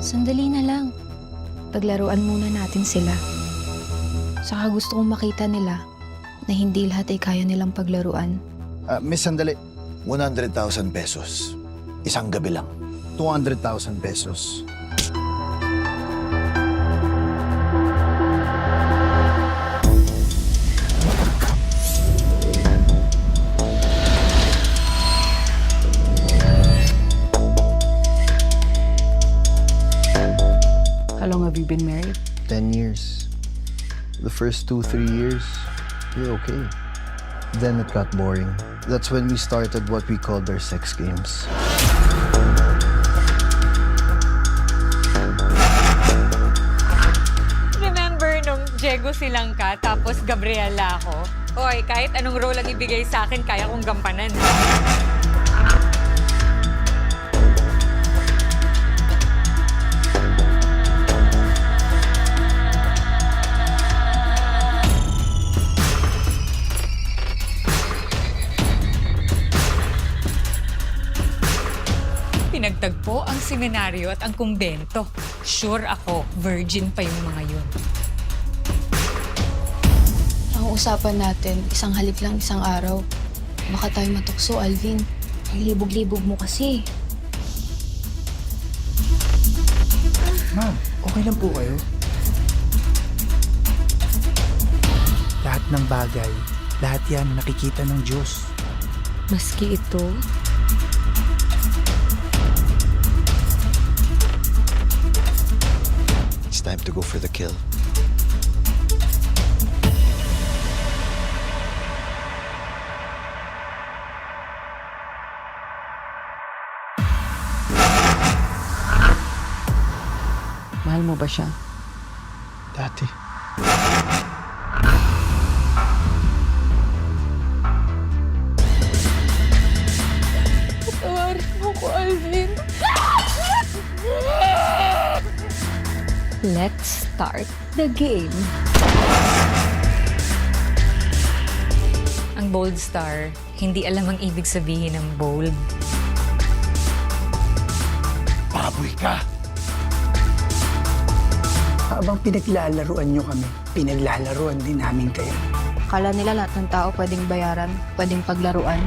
Sandali na lang. Paglaruan muna natin sila. Saka gusto kong makita nila na hindi lahat ay kaya nilang paglaruan. Miss, sandali. 100,000 pesos. Isang gabi lang. 200,000 pesos. How long have you been married? 10 years. The first 2-3 years, you're okay. Then it got boring. That's when we started what we called our sex games. Remember nung Diego Silangka tapos Gabriela ako? Hoy, kahit anong role ang ibigay sa akin, kaya kong gampanan. Pinagtagpo ang seminaryo at ang kumbento. Sure ako, virgin pa yung mga yun. Ang usapan natin, isang halik lang isang araw. Baka tayo matukso, Alvin. Ang libog-libog mo kasi. Ma'am, okay lang po kayo? Lahat ng bagay, lahat yan nakikita ng Diyos. Maski ito, It's time to go for the kill. Mahal mo ba siya? Dati. Tawarin mo ko, Alvin. let's start the game. Ang bold star, hindi alam ang ibig sabihin ng bold. Baboy ka! Habang pinaglalaruan nyo kami, pinaglalaruan din namin kayo. Akala nila lahat ng tao pwedeng bayaran, pwedeng paglaruan.